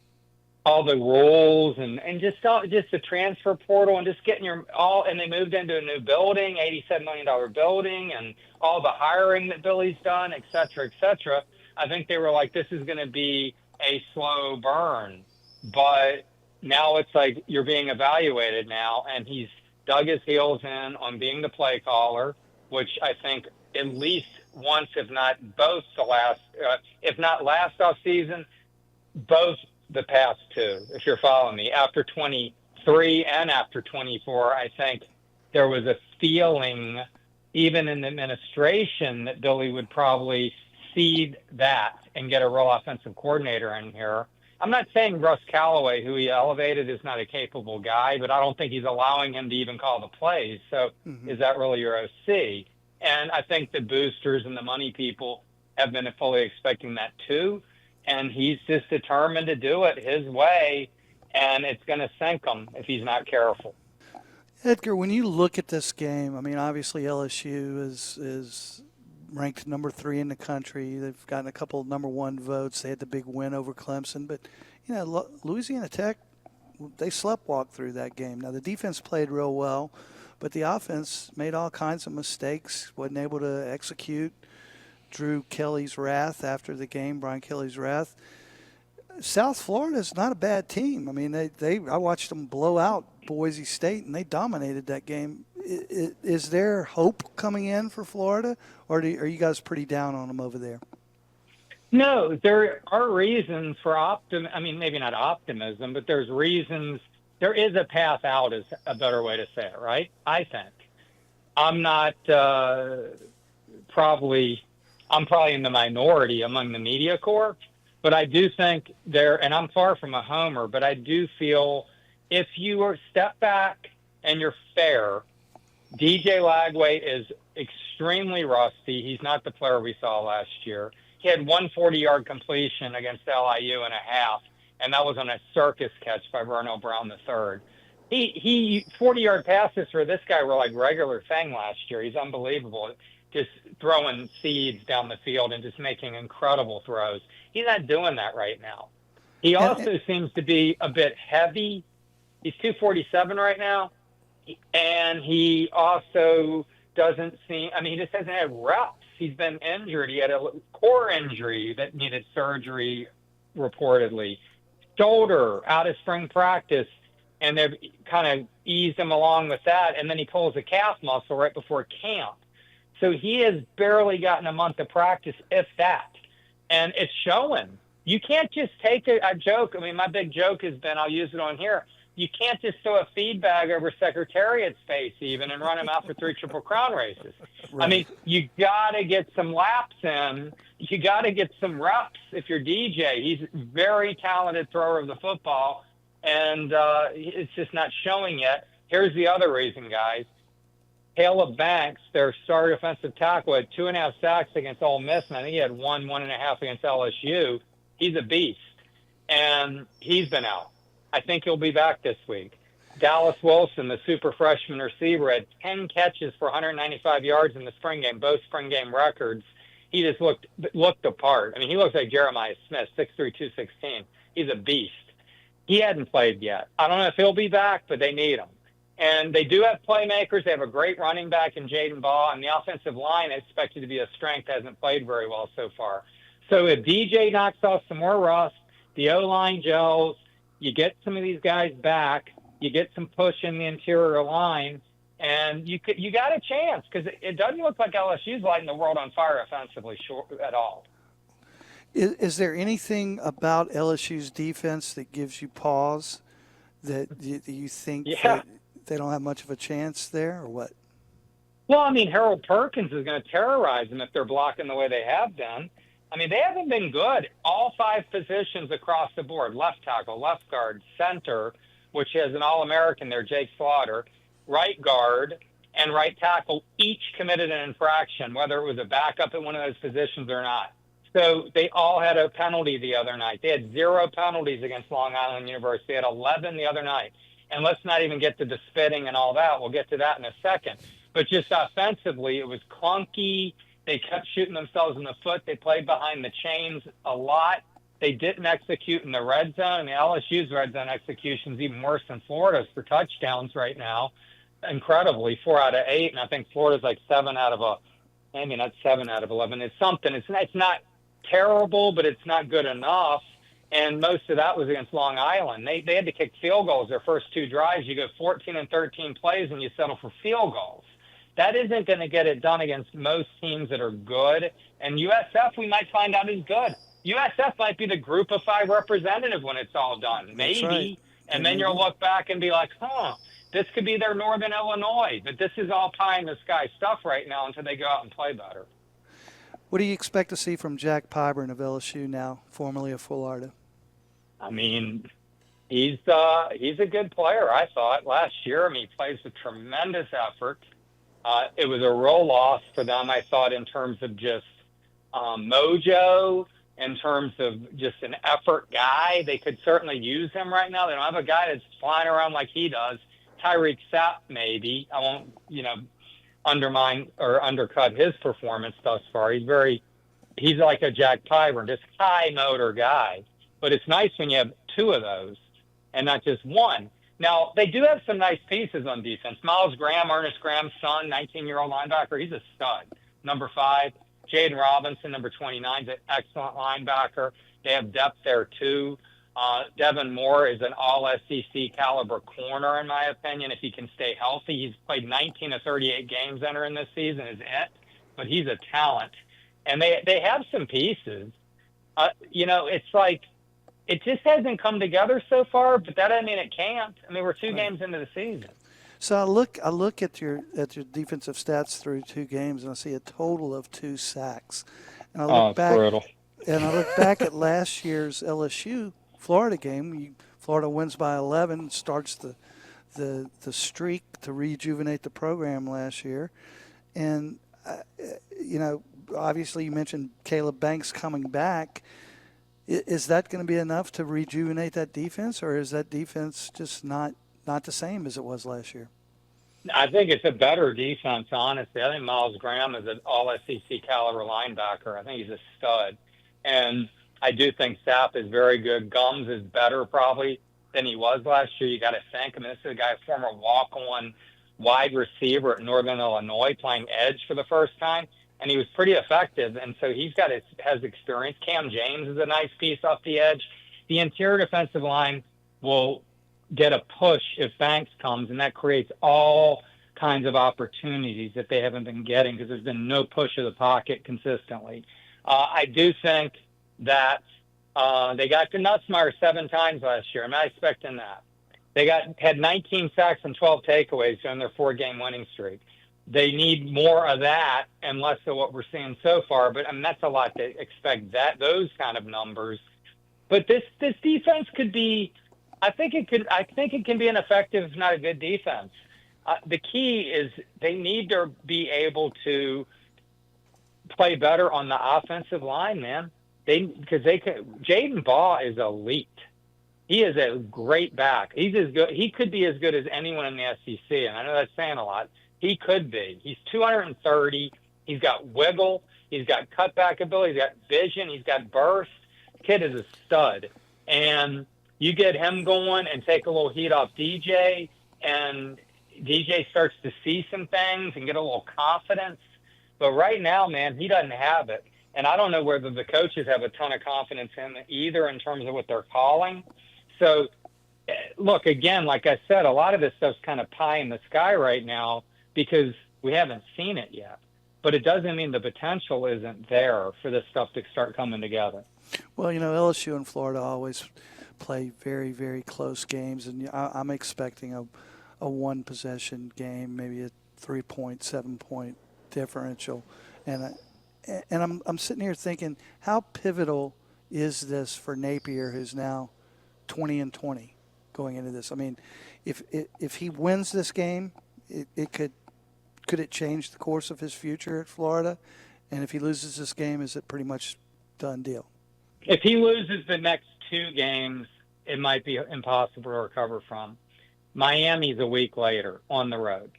all the rules and just the transfer portal and just getting and they moved into a new building, $87 million building, and all the hiring that Billy's done, et cetera, et cetera. I think they were like, this is going to be a slow burn, but now it's like you're being evaluated now, and he's dug his heels in on being the play caller, which I think at least once, if not both if not last off season, both the past two, if you're following me, after 23 and after 24, I think there was a feeling, even in the administration, that Billy would probably cede that and get a real offensive coordinator in here. I'm not saying Russ Callaway, who he elevated, is not a capable guy, but I don't think he's allowing him to even call the plays. So is that really your OC? And I think the boosters and the money people have been fully expecting that too. And he's just determined to do it his way, and it's going to sink him if he's not careful. Edgar, when you look at this game, I mean, obviously LSU is ranked number 3 in the country. They've gotten a couple of number 1 votes. They had the big win over Clemson. But, Louisiana Tech, they sleptwalked through that game. Now, the defense played real well, but the offense made all kinds of mistakes, wasn't able to execute. Drew Kelly's wrath after the game, Brian Kelly's wrath. South Florida is not a bad team. I mean, I watched them blow out Boise State, and they dominated that game. Is there hope coming in for Florida, or are you guys pretty down on them over there? No, there are reasons for optimism. I mean, maybe not optimism, but there's reasons. There is a path out, is a better way to say it, right? I think. I'm not I'm probably in the minority among the media corps, but I do think and I'm far from a homer, but I do feel if you step back and you're fair, DJ Lagway is extremely rusty. He's not the player we saw last year. He had 140-yard completion against LIU and a half, and that was on a circus catch by Vernell Brown III. He 40-yard passes for this guy were like regular thing last year. He's unbelievable. Just throwing seeds down the field and just making incredible throws. He's not doing that right now. He also seems to be a bit heavy. He's 247 right now. And he also doesn't seem, he just hasn't had reps. He's been injured. He had a core injury that needed surgery, reportedly. Shoulder out of spring practice, and they've kind of eased him along with that. And then he pulls a calf muscle right before camp. So he has barely gotten a month of practice, if that. And it's showing. You can't just take a joke. My big joke has been, I'll use it on here, you can't just throw a feed bag over Secretariat's face even and run him out for 3 Triple Crown races. Right. You got to get some laps in. You got to get some reps if you're DJ. He's a very talented thrower of the football, and it's just not showing yet. Here's the other reason, guys. Caleb Banks, their star defensive tackle, had 2.5 sacks against Ole Miss, and I think he had 1.5 against LSU. He's a beast, and he's been out. I think he'll be back this week. Dallas Wilson, the super freshman receiver, had 10 catches for 195 yards in the spring game, both spring game records. He just looked the part. He looks like Jeremiah Smith, 6'3", 216. He's a beast. He hadn't played yet. I don't know if he'll be back, but they need him. And they do have playmakers. They have a great running back in Jaden Ball, and the offensive line is expected to be a strength, hasn't played very well so far. So if DJ knocks off some more rust, the O-line gels, you get some of these guys back, You get some push in the interior line, and you got a chance because it doesn't look like LSU's lighting the world on fire offensively at all. Is there anything about LSU's defense that gives you pause that you think that they don't have much of a chance there, or what? Well, I mean, Harold Perkins is going to terrorize them if they're blocking the way they have been. I mean, they haven't been good. All 5 positions across the board, left tackle, left guard, center, which has an All-American there, Jake Slaughter, right guard, and right tackle, each committed an infraction, whether it was a backup at one of those positions or not. So they all had a penalty the other night. They had 0 penalties against Long Island University. They had 11 the other night. And let's not even get to the spitting and all that. We'll get to that in a second. But just offensively, it was clunky. They kept shooting themselves in the foot. They played behind the chains a lot. They didn't execute in the red zone. I mean, LSU's red zone execution is even worse than Florida's for touchdowns right now. Incredibly, 4 out of 8. And I think Florida's like 7 out of maybe not 7 out of 11. It's something. It's not terrible, but it's not good enough. And most of that was against Long Island. They had to kick field goals their first 2 drives. You go 14 and 13 plays and you settle for field goals. That isn't going to get it done against most teams that are good. And USF, we might find out, is good. USF might be the group of 5 representative when it's all done. Maybe. Right. And then you'll look back and be like, this could be their Northern Illinois. But this is all pie in the sky stuff right now until they go out and play better. What do you expect to see from Jack Pyburn of LSU now, formerly of Florida? I mean, he's a good player, I thought, last year. I mean, he plays with tremendous effort. It was a real loss for them, I thought, in terms of just mojo, in terms of just an effort guy. They could certainly use him right now. They don't have a guy that's flying around like he does. Tyreek Sapp, maybe. I won't, undermine or undercut his performance thus far. He's like a Jack Pyburn, just high motor guy. But it's nice when you have 2 of those and not just one. Now, they do have some nice pieces on defense. Miles Graham, Ernest Graham's son, 19-year-old linebacker, he's a stud. Number 5, Jaden Robinson, number 29, is an excellent linebacker. They have depth there, too. Devin Moore is an all-SEC caliber corner, in my opinion, if he can stay healthy. He's played 19 of 38 games entering this season, is it? But he's a talent. And they have some pieces. It's like it just hasn't come together so far, but that doesn't mean it can't. I mean, we're 2 games into the season. So I look at your defensive stats through 2 games, and I see a total of 2 sacks. And I look back, brutal. And I look back at last year's LSU Florida game. Florida wins by 11, starts the streak to rejuvenate the program last year. And, obviously you mentioned Caleb Banks coming back. Is that going to be enough to rejuvenate that defense, or is that defense just not the same as it was last year? I think it's a better defense, honestly. I think Miles Graham is an all-SEC caliber linebacker. I think he's a stud. And I do think Sapp is very good. Gums is better probably than he was last year. You got to think. I mean, this is a guy, former walk-on wide receiver at Northern Illinois, playing edge for the first time, and he was pretty effective. And so has experience. Cam James is a nice piece off the edge. The interior defensive line will get a push if Banks comes, and that creates all kinds of opportunities that they haven't been getting because there's been no push of the pocket consistently. I do think that they got to Nutsmeyer 7 times last year. I'm not expecting that. They had 19 sacks and 12 takeaways during their 4-game winning streak. They need more of that and less of what we're seeing so far. But I mean, that's a lot to expect those kind of numbers. But this defense could be. I think it can be an effective, if not a good defense. The key is they need to be able to play better on the offensive line, man. Jaden Baugh is elite. He is a great back. He's as good. He could be as good as anyone in the SEC, and I know that's saying a lot. He could be. He's 230. He's got wiggle. He's got cutback ability. He's got vision. He's got burst. Kid is a stud. And you get him going and take a little heat off DJ, and DJ starts to see some things and get a little confidence. But right now, man, he doesn't have it. And I don't know whether the coaches have a ton of confidence in him either in terms of what they're calling. So look, again, like I said, a lot of this stuff's kind of pie in the sky right now because we haven't seen it yet. But it doesn't mean the potential isn't there for this stuff to start coming together. Well, LSU and Florida always play very, very close games, and I'm expecting a one-possession game, maybe a 3-point, 7-point differential. And I'm sitting here thinking, how pivotal is this for Napier, who's now 20-20 going into this? I mean, if he wins this game, could it change the course of his future at Florida? And if he loses this game, is it pretty much done deal? If he loses the next 2 games, it might be impossible to recover from. Miami's a week later on the road.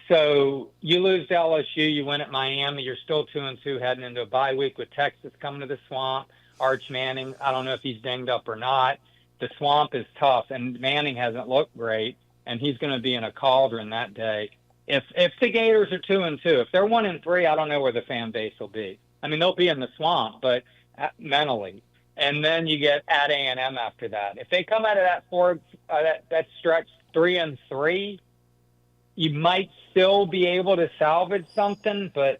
So you lose to LSU, you win at Miami, you're still 2-2 heading into a bye week with Texas coming to the Swamp. Arch Manning, I don't know if he's dinged up or not. The Swamp is tough, and Manning hasn't looked great, and he's going to be in a cauldron that day. If the Gators are 2-2, if they're 1-3, I don't know where the fan base will be. I mean, they'll be in the Swamp, but mentally. And then you get at A&M after that. If they come out of that stretch 3-3, you might still be able to salvage something, but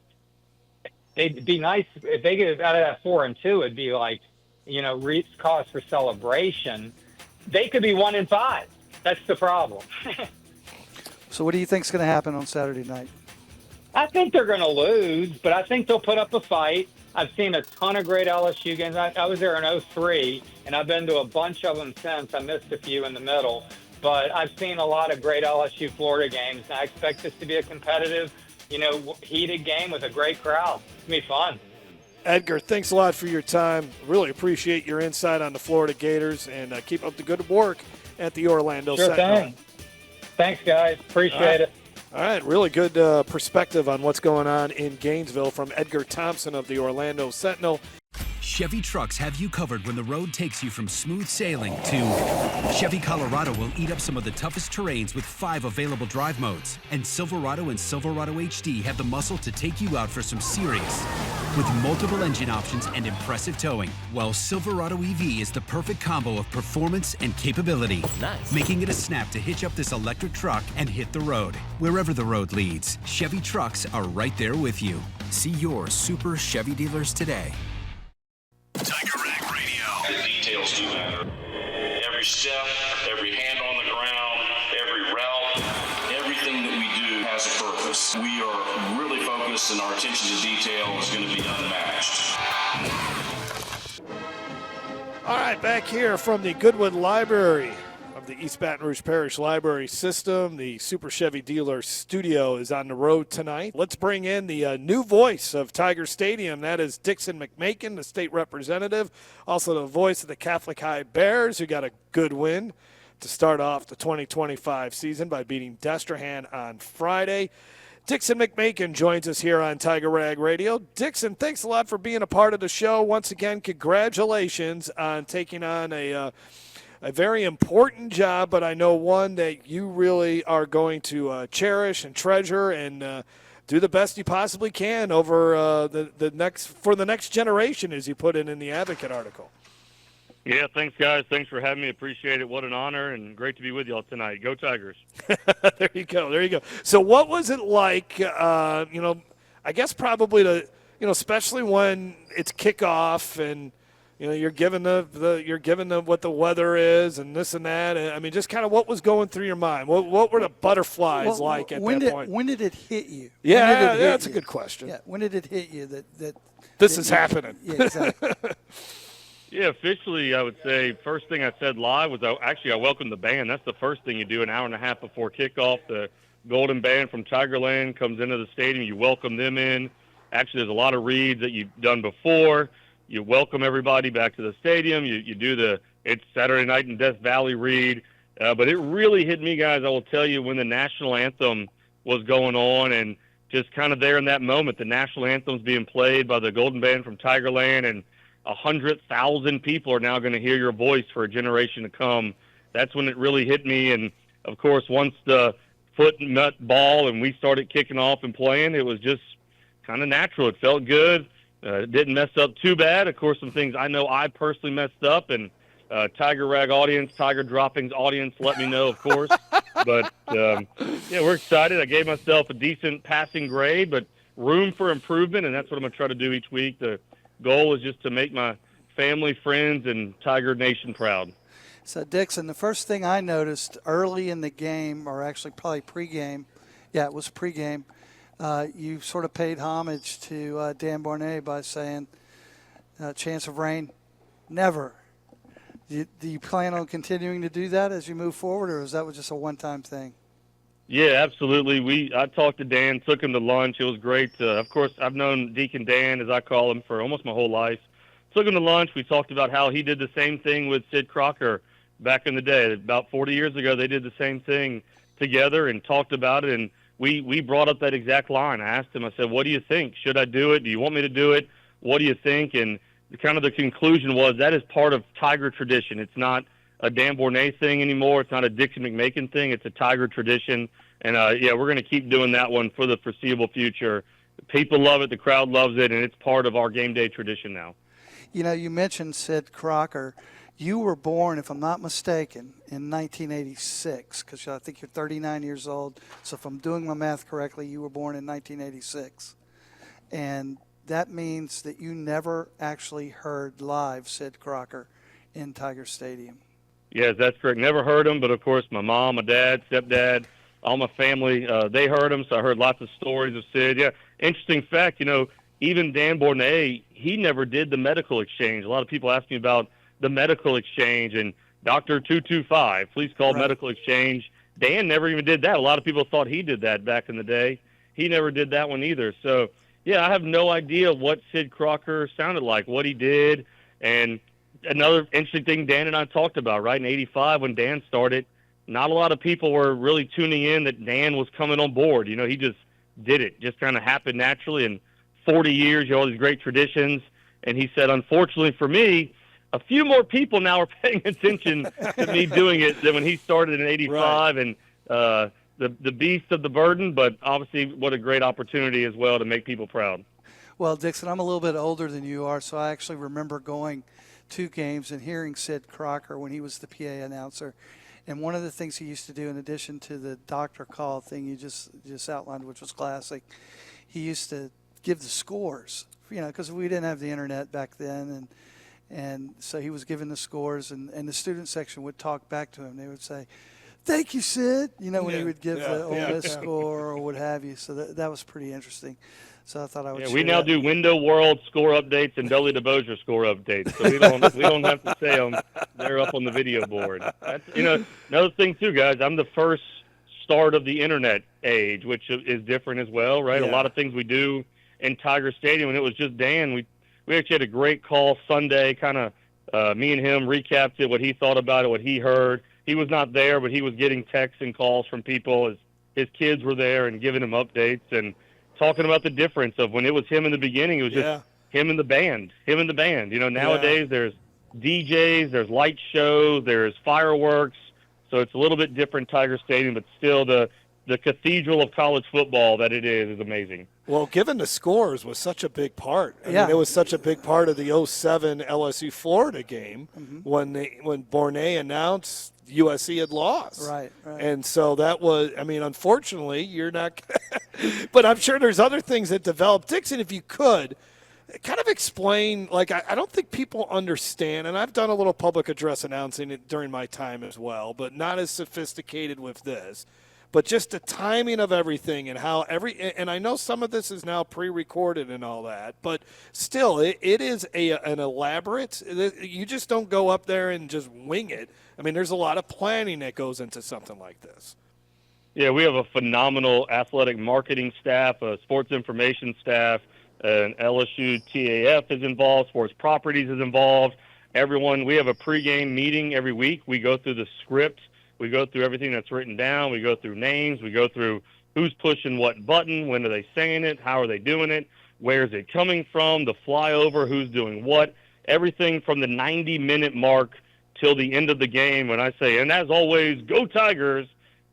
it'd be nice if they get out of that 4-2. It'd be like, reach cause for celebration. They could be 1-5. That's the problem. So what do you think is going to happen on Saturday night? I think they're going to lose, but I think they'll put up a fight. I've seen a ton of great LSU games. I was there in 2003, and I've been to a bunch of them since. I missed a few in the middle. But I've seen a lot of great LSU Florida games. I expect this to be a competitive, heated game with a great crowd. It's going to be fun. Edgar, thanks a lot for your time. Really appreciate your insight on the Florida Gators, and keep up the good work at the Orlando Sentinel. Thing. Thanks, guys. Appreciate it. All right, really good perspective on what's going on in Gainesville from Edgar Thompson of the Orlando Sentinel. Chevy trucks have you covered when the road takes you from smooth sailing to Chevy Colorado will eat up some of the toughest terrains with 5 available drive modes. And Silverado and Silverado HD have the muscle to take you out for some serious. With multiple engine options and impressive towing, while Silverado EV is the perfect combo of performance and capability. Nice. Making it a snap to hitch up this electric truck and hit the road. Wherever the road leads, Chevy trucks are right there with you. See your Super Chevy dealers today. Tiger Rag Radio. The details do matter. Every step, every hand on the ground, every route, everything that we do has a purpose. We are really focused, and our attention to detail is going to be unmatched. All right, back here from the Goodwood Library of the East Baton Rouge Parish Library System, the Super Chevy Dealer Studio is on the road tonight. Let's bring in the new voice of Tiger Stadium. That is Dixon McMakin, the state representative, also the voice of the Catholic High Bears, who got a good win to start off the 2025 season by beating Destrehan on Friday. Dixon McMakin joins us here on Tiger Rag Radio. Dixon, thanks a lot for being a part of the show. Once again, congratulations on taking on a very important job, but I know one that you really are going to cherish and treasure and do the best you possibly can over the next generation, as you put it in the Advocate article. Yeah, thanks, guys. Thanks for having me. Appreciate it. What an honor, and great to be with y'all tonight. Go Tigers. There you go. There you go. So what was it like, I guess probably especially when it's kickoff and, you're given what the weather is and this and that. I mean, just kind of what was going through your mind? What were the butterflies like at that point? When did it hit you? Yeah, that's a good question. Yeah, when did it hit you that this is happening? Yeah, exactly. Yeah, officially, I would say first thing I said live was I welcomed the band. That's the first thing you do an hour and a half before kickoff. The Golden Band from Tigerland comes into the stadium. You welcome them in. Actually, there's a lot of reads that you've done before. You welcome everybody back to the stadium. You do it's Saturday night in Death Valley read. But it really hit me, guys, I will tell you, when the national anthem was going on and just kind of there in that moment, the national anthem's being played by the Golden Band from Tigerland, and 100,000 people are now going to hear your voice for a generation to come. That's when it really hit me. And, of course, once the foot nut ball and we started kicking off and playing, it was just kind of natural. It felt good. Didn't mess up too bad. Of course, some things I know I personally messed up, and Tiger Rag audience, Tiger Droppings audience, let me know, of course. But, we're excited. I gave myself a decent passing grade, but room for improvement, and that's what I'm going to try to do each week. The goal is just to make my family, friends, and Tiger Nation proud. So, Dixon, the first thing I noticed early in the game, or actually probably pregame, it was pregame, you sort of paid homage to Dan Borne by saying, chance of rain, never. Do you plan on continuing to do that as you move forward, or is that just a one-time thing? Yeah, absolutely. I talked to Dan, took him to lunch. It was great. Of course, I've known Deacon Dan, as I call him, for almost my whole life. Took him to lunch. We talked about how he did the same thing with Sid Crocker back in the day. About 40 years ago, they did the same thing together and talked about it, and we brought up that exact line. I asked him, I said, what do you think? Should I do it? Do you want me to do it? What do you think? And kind of the conclusion was that is part of Tiger tradition. It's not a Dan Borne thing anymore. It's not a Dixon McMakin thing. It's a Tiger tradition. And, we're going to keep doing that one for the foreseeable future. People love it. The crowd loves it, and it's part of our game day tradition now. You know, you mentioned Sid Crocker. You were born, if I'm not mistaken, in 1986, because I think you're 39 years old. So if I'm doing my math correctly, you were born in 1986. And that means that you never actually heard live Sid Crocker in Tiger Stadium. Yes, that's correct. Never heard him, but, of course, my mom, my dad, stepdad, all my family, they heard him, so I heard lots of stories of Sid. Yeah, interesting fact, even Dan Borne, he never did the medical exchange. A lot of people ask me about the medical exchange and Dr. 225, please call medical exchange. Dan never even did that. A lot of people thought he did that back in the day. He never did that one either. So, I have no idea what Sid Crocker sounded like, what he did. And another interesting thing Dan and I talked about, right, in 85 when Dan started, not a lot of people were really tuning in that Dan was coming on board. He just did it. Just kind of happened naturally. And 40 years, all these great traditions. And he said, unfortunately for me, a few more people now are paying attention to me doing it than when he started in 85. Right. And the beast of the burden, but obviously what a great opportunity as well to make people proud. Well, Dixon, I'm a little bit older than you are, so I actually remember going to games and hearing Sid Crocker when he was the PA announcer. And one of the things he used to do, in addition to the doctor call thing you just outlined, which was classic, he used to give the scores, because we didn't have the internet back then. And so he was giving the scores, and the student section would talk back to him. They would say, thank you, Sid, when he would give the Ole Miss score or what have you. So that was pretty interesting. So I thought I would share we now do Window World score updates and Dudley DeBosier score updates. So we don't have to say them. They're up on the video board. That's, another thing, too, guys, I'm the first start of the internet age, which is different as well, right? Yeah. A lot of things we do in Tiger Stadium, and it was just Dan. We actually had a great call Sunday, kind of me and him recapped it, what he thought about it, what he heard. He was not there, but he was getting texts and calls from people as his kids were there and giving him updates and talking about the difference of when it was him in the beginning, it was just him and the band. Nowadays there's DJs, there's light shows, there's fireworks. So it's a little bit different Tiger Stadium, but still the cathedral of college football that it is amazing. Well, given the scores was such a big part. I mean, it was such a big part of the 07 LSU Florida game when Borne announced USC had lost. Right. And so that was, unfortunately, you're not – but I'm sure there's other things that developed. Dixon, if you could, kind of explain, I don't think people understand, and I've done a little public address announcing it during my time as well, but not as sophisticated with this. But just the timing of everything and how and I know some of this is now pre-recorded and all that, but still, it is an elaborate. You just don't go up there and just wing it. There's a lot of planning that goes into something like this. Yeah, we have a phenomenal athletic marketing staff, a sports information staff, and LSU TAF is involved, sports properties is involved. Everyone, we have a pregame meeting every week. We go through the script. We go through everything that's written down. We go through names. We go through who's pushing what button, when are they saying it, how are they doing it, where is it coming from, the flyover, who's doing what, everything from the 90-minute mark till the end of the game. When I say, and as always, go Tigers,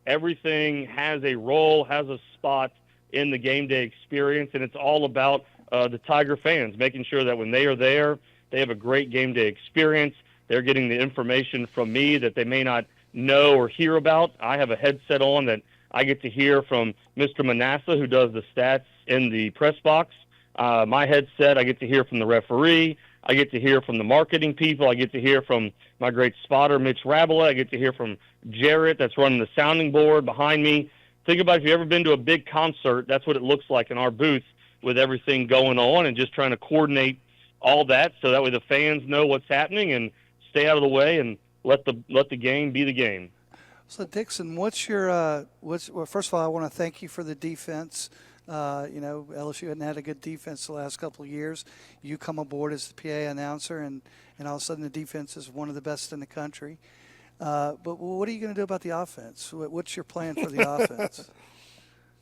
everything has a role, has a spot in the game day experience, and it's all about the Tiger fans, making sure that when they are there, they have a great game day experience. They're getting the information from me that they may not know or hear about. I have a headset on that I get to hear from Mr. Manasseh, who does the stats in the press box. My headset, I get to hear from the referee. I get to hear from the marketing people. I get to hear from my great spotter, Mitch Rabela. I get to hear from Jarrett, that's running the sounding board behind me. Think about if you've ever been to a big concert, that's what it looks like in our booth with everything going on and just trying to coordinate all that so that way the fans know what's happening and stay out of the way and let the game be the game. So, Dixon, what's your well, first of all, I want to thank you for the defense. LSU hadn't had a good defense the last couple of years. You come aboard as the PA announcer, and all of a sudden the defense is one of the best in the country. But what are you going to do about the offense? What's your plan for the offense?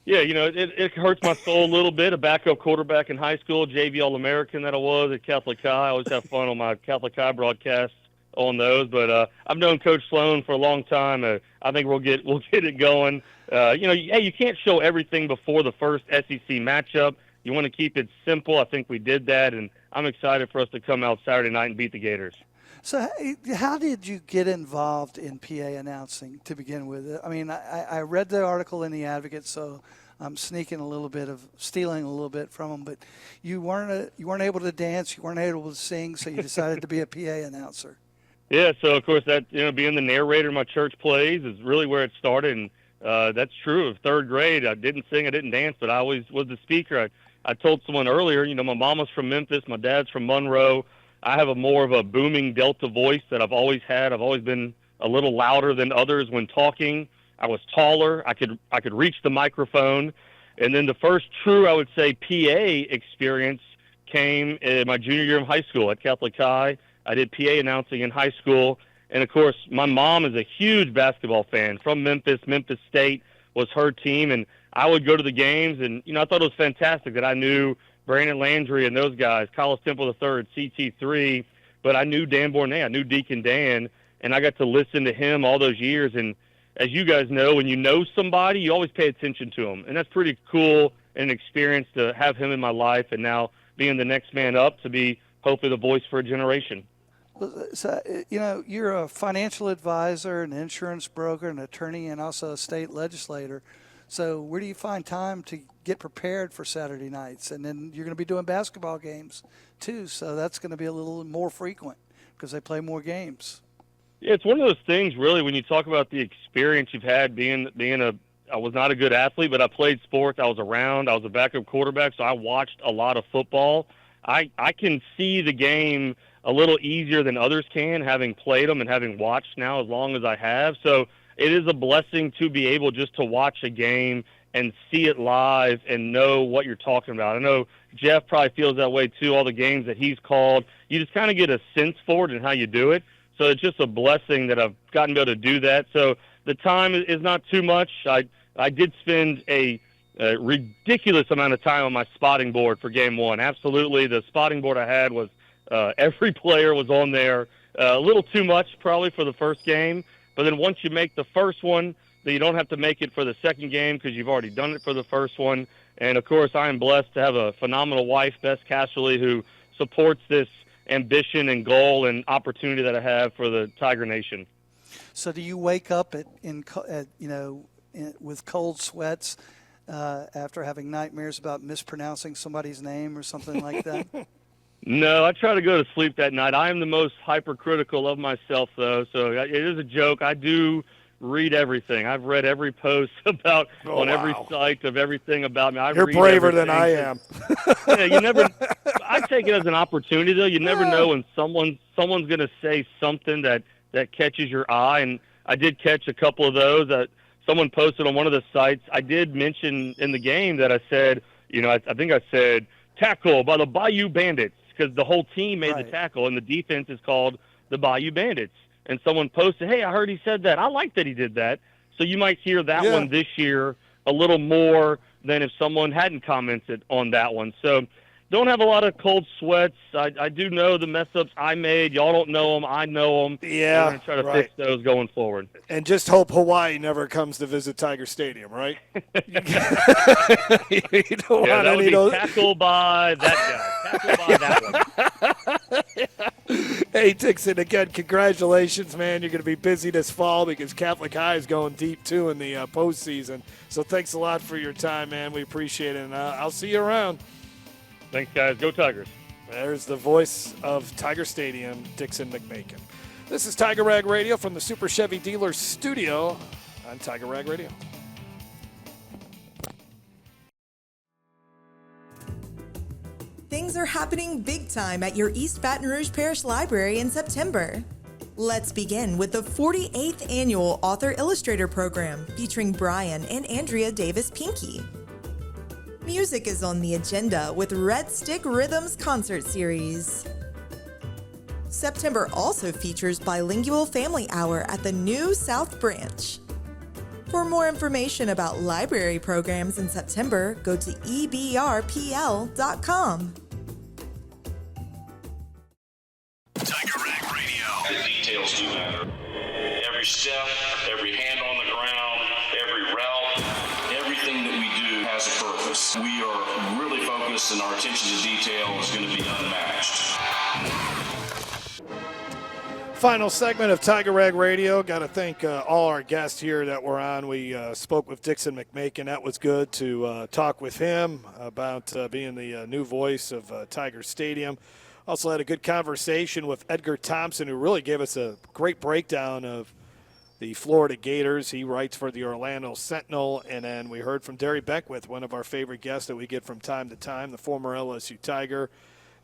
Yeah, it hurts my soul a little bit. A backup quarterback in high school, JV All-American that I was at Catholic High. I always have fun on my Catholic High broadcasts on those. But I've known Coach Sloan for a long time. I think we'll get it going. You can't show everything before the first SEC matchup. You want to keep it simple. I think we did that, and I'm excited for us to come out Saturday night and beat the Gators. So how did you get involved in PA announcing to begin with? I mean, I read the article in The Advocate, so I'm stealing a little bit from them. But you weren't able to dance, you weren't able to sing, so you decided to be a PA announcer. Yeah, so of course that being the narrator of my church plays is really where it started, and that's true. Of third grade, I didn't sing, I didn't dance, but I always was the speaker. I told someone earlier, my mama's from Memphis, my dad's from Monroe. I have more of a booming Delta voice that I've always had. I've always been a little louder than others when talking. I was taller. I could reach the microphone. And then the first true, I would say, PA experience came in my junior year of high school at Catholic High. I did PA announcing in high school. And, of course, my mom is a huge basketball fan from Memphis. Memphis State was her team. And I would go to the games, and, I thought it was fantastic that I knew Brandon Landry and those guys, Collis Temple III, CT3, but I knew Dan Borne, I knew Deacon Dan, and I got to listen to him all those years. And as you guys know, when you know somebody, you always pay attention to them. And that's pretty cool and an experience to have him in my life and now being the next man up to be hopefully the voice for a generation. So, you're a financial advisor, an insurance broker, an attorney, and also a state legislator. So where do you find time to get prepared for Saturday nights? And then you're going to be doing basketball games too, so that's going to be a little more frequent because they play more games. Yeah, it's one of those things, really, when you talk about the experience you've had I was not a good athlete, but I played sports. I was around. I was a backup quarterback, so I watched a lot of football. I can see the game a little easier than others can, having played them and having watched now as long as I have. So it is a blessing to be able just to watch a game and see it live and know what you're talking about. I know Jeff probably feels that way too, all the games that he's called. You just kind of get a sense for it and how you do it. So it's just a blessing that I've gotten to be able to do that. So the time is not too much. I did spend a ridiculous amount of time on my spotting board for game one. Absolutely. The spotting board I had was every player was on there. A little too much probably for the first game. But then once you make the first one, then you don't have to make it for the second game because you've already done it for the first one. And, of course, I am blessed to have a phenomenal wife, Bess Casserly, who supports this ambition and goal and opportunity that I have for the Tiger Nation. So do you wake up with cold sweats after having nightmares about mispronouncing somebody's name or something like that? No, I try to go to sleep that night. I am the most hypercritical of myself, though, so it is a joke. I do read everything. I've read every post about on every site of everything about me. You're braver than I am. Yeah, you never. I take it as an opportunity, though. You never know when someone's going to say something that catches your eye, and I did catch a couple of those that someone posted on one of the sites. I did mention in the game that I said, I think I said tackle by the Bayou Bandits, because the whole team made the tackle, and the defense is called the Bayou Bandits. And someone posted, hey, I heard he said that. I like that he did that. So you might hear that one this year a little more than if someone hadn't commented on that one. So don't have a lot of cold sweats. I do know the mess-ups I made. Y'all don't know them. I know them. Yeah, we're going to try to fix those going forward. And just hope Hawaii never comes to visit Tiger Stadium, right? You don't want that any would be of those. tackled by that guy. Tackle by that one. Hey, Dixon, again, congratulations, man. You're going to be busy this fall because Catholic High is going deep, too, in the postseason. So thanks a lot for your time, man. We appreciate it, and I'll see you around. Thanks, guys. Go Tigers. There's the voice of Tiger Stadium, Dixon McMakin. This is Tiger Rag Radio from the Super Chevy Dealers Studio on Tiger Rag Radio. Things are happening big time at your East Baton Rouge Parish Library in September. Let's begin with the 48th Annual Author Illustrator Program featuring Brian and Andrea Davis Pinky. Music is on the agenda with Red Stick Rhythms Concert Series. September also features Bilingual Family Hour at the new South Branch. For more information about library programs in September, go to ebrpl.com. Tiger Rag Radio. The details do matter. Every step, every hand on the ground, every route, everything that we do has a purpose. We are really focused, and our attention to detail is going to be unmatched. Final segment of Tiger Rag Radio. Got to thank all our guests here that were on. We spoke with Dixon McMakin. That was good to talk with him about being the new voice of Tiger Stadium. Also had a good conversation with Edgar Thompson, who really gave us a great breakdown of the Florida Gators. He writes for the Orlando Sentinel. And then we heard from Derry Beckwith, one of our favorite guests that we get from time to time, the former LSU Tiger.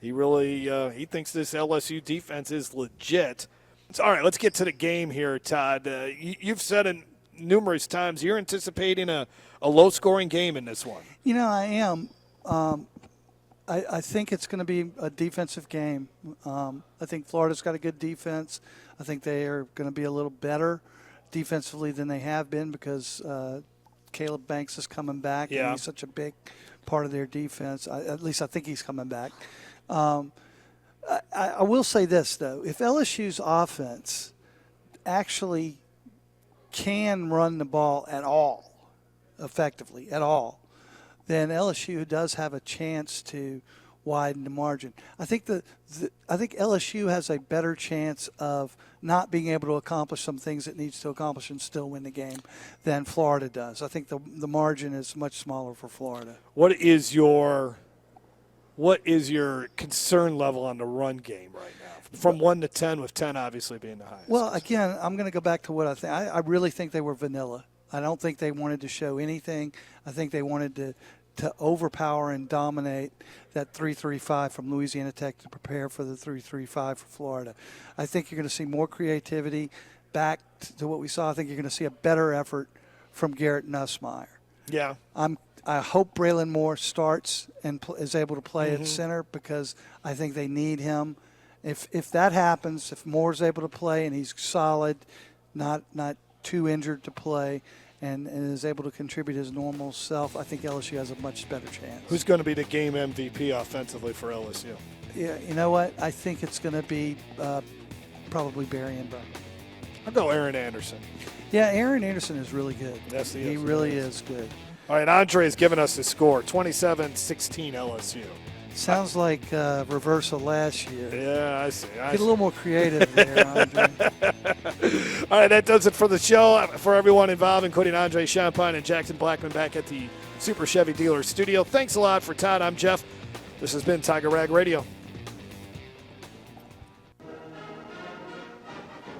He really he thinks this LSU defense is legit. So, all right, let's get to the game here, Todd. You've said it numerous times you're anticipating a low-scoring game in this one. You know, I am. I think it's going to be a defensive game. I think Florida's got a good defense. I think they are going to be a little better defensively than they have been because Caleb Banks is coming back, and he's such a big part of their defense. At least I think he's coming back. I will say this, though. If LSU's offense actually can run the ball at all, effectively, at all, then LSU does have a chance to widen the margin. I think I think LSU has a better chance of not being able to accomplish some things it needs to accomplish and still win the game than Florida does. I think the margin is much smaller for Florida. What is your concern level on the run game right now? From 1 to 10, with 10 obviously being the highest. Well, again, I'm going to go back to what I think. I really think they were vanilla. I don't think they wanted to show anything. I think they wanted to overpower and dominate that 3-3-5 from Louisiana Tech to prepare for the 3-3-5 for Florida. I think you're going to see more creativity back to what we saw. I think you're going to see a better effort from Garrett Nussmeier. Yeah. I hope Braylon Moore starts and is able to play at center because I think they need him. If that happens, if Moore's able to play and he's solid, not too injured to play, and is able to contribute his normal self, I think LSU has a much better chance. Who's going to be the game MVP offensively for LSU? Yeah, you know what? I think it's going to be probably Barry and Brown. I'll go Aaron Anderson. Yeah, Aaron Anderson is really good. Yes, he really is good. All right, Andre has given us the score, 27-16 LSU. Sounds like reversal last year. Yeah, I see. Get a little more creative there, Andre. All right, that does it for the show. For everyone involved, including Andre Champagne and Jackson Blackman back at the Super Chevy Dealer Studio. Thanks a lot for Todd. I'm Jeff. This has been Tiger Rag Radio.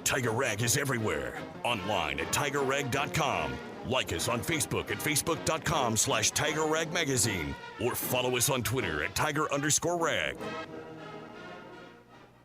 Tiger Rag is everywhere. Online at tigerrag.com. Like us on Facebook at facebook.com/TigerRagMagazine or follow us on Twitter at Tiger_Rag.